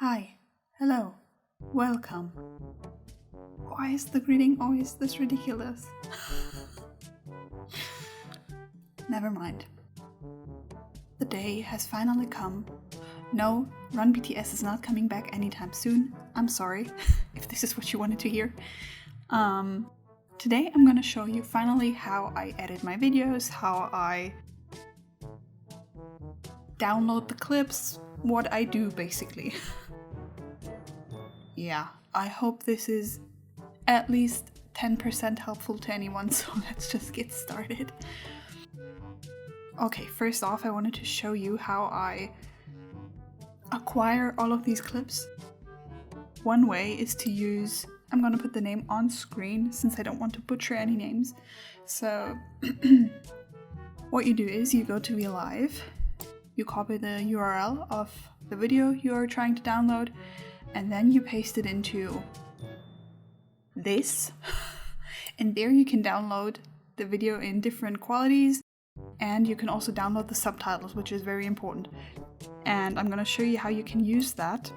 Hi, hello, welcome. Why is the greeting always this ridiculous? Never mind. The day has finally come. No, Run BTS is not coming back anytime soon. I'm sorry if this is what you wanted to hear. Today I'm gonna show you finally how I edit my videos, how I download the clips, what I do basically. Yeah, I hope this is at least 10% helpful to anyone, so let's just get started. Okay, first off I wanted to show you how I acquire all of these clips. One way is to use, I'm gonna put the name on screen since I don't want to butcher any names. So what you do is you go to VLive, you copy the URL of the video you are trying to download, and then you paste it into this. And there you can download the video in different qualities, and you can also download the subtitles, which is very important. And I'm gonna show you how you can use that.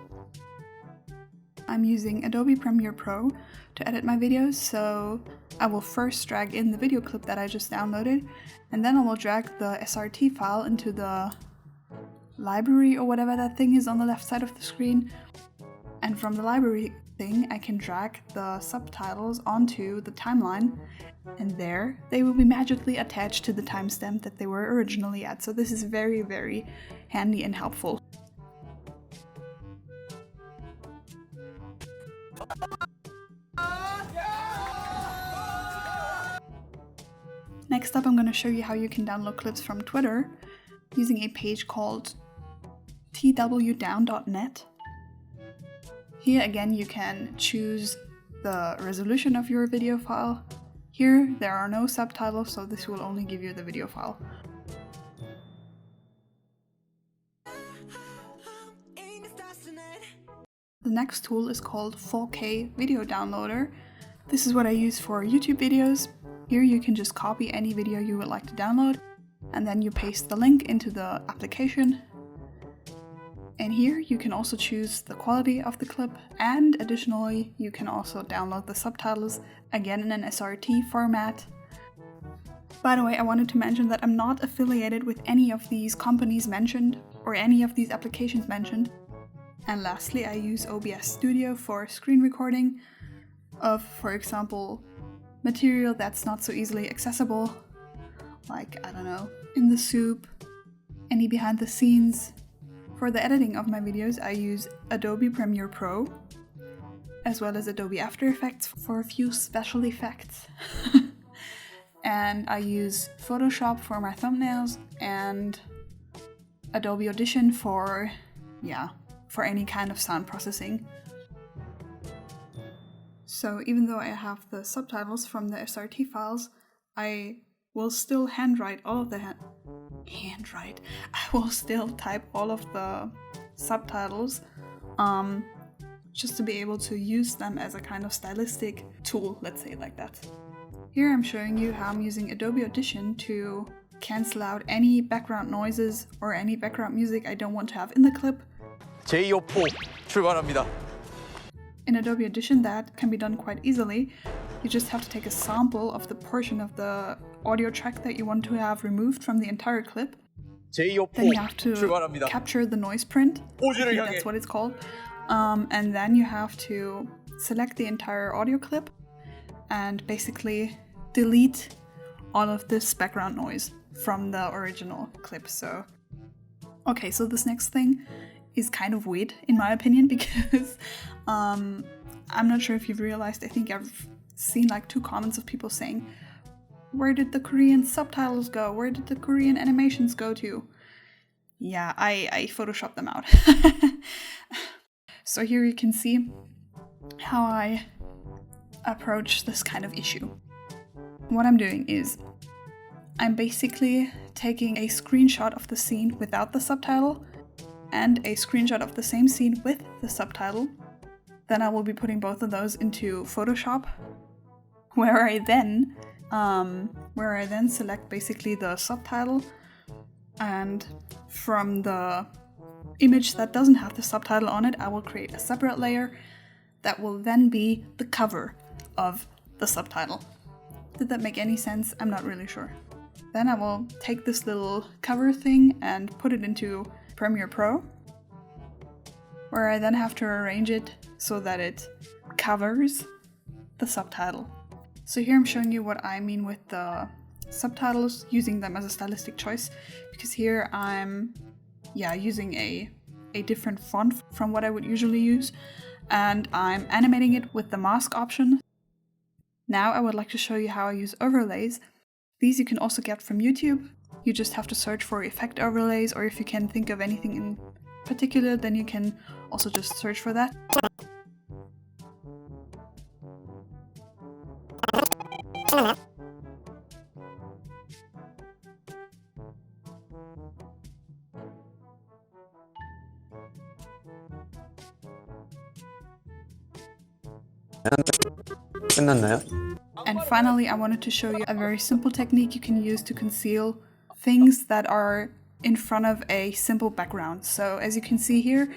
I'm using Adobe Premiere Pro to edit my videos, so I will first drag in the video clip that I just downloaded, and then I will drag the SRT file into the library or whatever that thing is on the left side of the screen. And from the library thing, I can drag the subtitles onto the timeline, and there they will be magically attached to the timestamp that they were originally at. So this is very, very handy and helpful. Next up, I'm going to show you how you can download clips from Twitter using a page called twdown.net. Here again you can choose the resolution of your video file. Here there are no subtitles, so this will only give you the video file. The next tool is called 4K Video Downloader. This is what I use for YouTube videos. Here you can just copy any video you would like to download, and then you paste the link into the application. And here you can also choose the quality of the clip, and additionally you can also download the subtitles, again in an SRT format. By the way, I wanted to mention that I'm not affiliated with any of these companies mentioned or any of these applications mentioned. And lastly, I use OBS Studio for screen recording of, for example, material that's not so easily accessible, like, I don't know, in the soup, any behind the scenes. For the editing of my videos, I use Adobe Premiere Pro, as well as Adobe After Effects for a few special effects. And I use Photoshop for my thumbnails, and Adobe Audition for any kind of sound processing. So even though I have the subtitles from the SRT files, I will still handwrite all of the I will still type all of the subtitles, just to be able to use them as a kind of stylistic tool, let's say it like that. Here I'm showing you how I'm using Adobe Audition to cancel out any background noises or any background music I don't want to have in the clip. 제2호포 출발합니다. In Adobe Audition that can be done quite easily. You just have to take a sample of the portion of the audio track that you want to have removed from the entire clip. Then you have to capture the noise print. That's what it's called. And then you have to select the entire audio clip and basically delete all of this background noise from the original clip. So, okay, so this next thing is kind of weird in my opinion, because I'm not sure if you've realized, I think I've seen like 2 comments of people saying, where did the Korean subtitles go? Where did the Korean animations go to? Yeah, I photoshopped them out. So here you can see how I approach this kind of issue. What I'm doing is I'm basically taking a screenshot of the scene without the subtitle and a screenshot of the same scene with the subtitle. Then I will be putting both of those into Photoshop, where I then select basically the subtitle, and from the image that doesn't have the subtitle on it, I will create a separate layer that will then be the cover of the subtitle. Did that make any sense? I'm not really sure. Then I will take this little cover thing and put it into Premiere Pro, where I then have to arrange it so that it covers the subtitle. So here I'm showing you what I mean with the subtitles, using them as a stylistic choice, because here I'm using a different font from what I would usually use, and I'm animating it with the mask option. Now I would like to show you how I use overlays. These you can also get from YouTube. You just have to search for effect overlays, or if you can think of anything in particular, then you can also just search for that. And finally, I wanted to show you a very simple technique you can use to conceal things that are in front of a simple background. So as you can see here,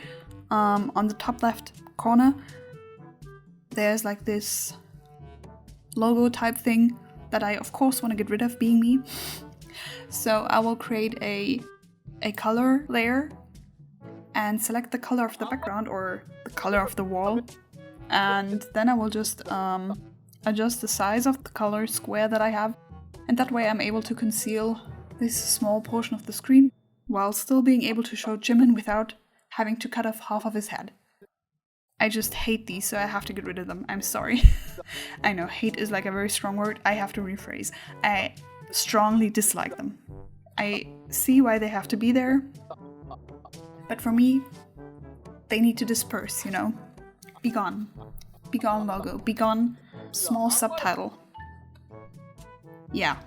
on the top left corner, there's like this logo type thing that I of course want to get rid of, being me. So I will create a color layer and select the color of the background or the color of the wall. And then I will just adjust the size of the color square that I have. And that way I'm able to conceal this small portion of the screen while still being able to show Jimin without having to cut off half of his head. I just hate these, so I have to get rid of them. I'm sorry. I know, hate is like a very strong word. I have to rephrase. I strongly dislike them. I see why they have to be there, but for me, they need to disperse, you know? Be gone. Be gone logo. Be gone small subtitle. Yeah.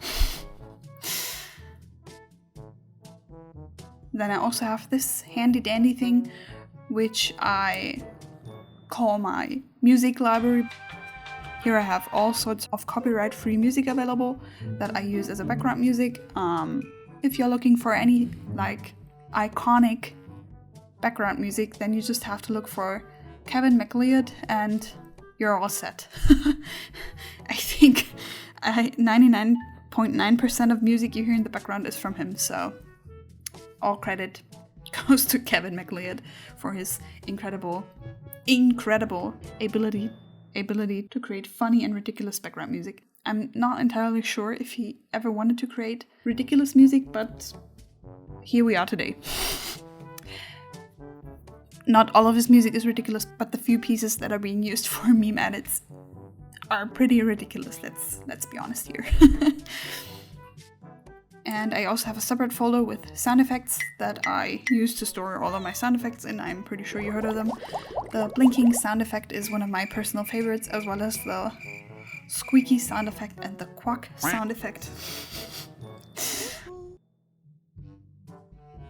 Then I also have this handy dandy thing, which I call my music library. Here I have all sorts of copyright-free music available that I use as a background music. If you're looking for any like iconic background music, then you just have to look for Kevin MacLeod and you're all set. I think 99.9% of music you hear in the background is from him, so all credit goes to Kevin MacLeod for his incredible ability to create funny and ridiculous background music. I'm not entirely sure if he ever wanted to create ridiculous music, but here we are today. Not all of his music is ridiculous, but the few pieces that are being used for meme edits are pretty ridiculous, let's be honest here. And I also have a separate folder with sound effects that I use to store all of my sound effects in. I'm pretty sure you heard of them. The blinking sound effect is one of my personal favorites, as well as the squeaky sound effect and the quack sound effect.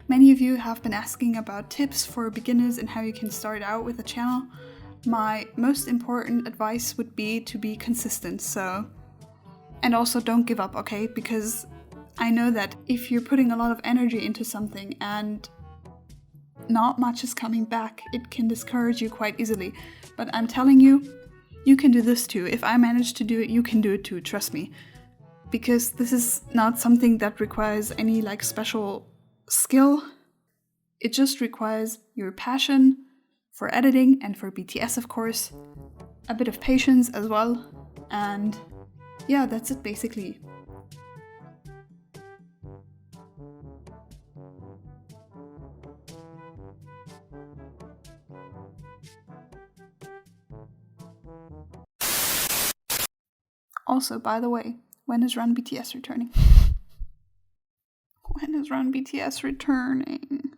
Many of you have been asking about tips for beginners and how you can start out with a channel. My most important advice would be to be consistent, and also don't give up, okay? Because I know that if you're putting a lot of energy into something and not much is coming back, it can discourage you quite easily. But I'm telling you, you can do this too. If I managed to do it, you can do it too, trust me. Because this is not something that requires any like special skill. It just requires your passion for editing and for BTS, of course, a bit of patience as well, and yeah, that's it basically. Also, by the way, when is Run BTS returning? When is Run BTS returning?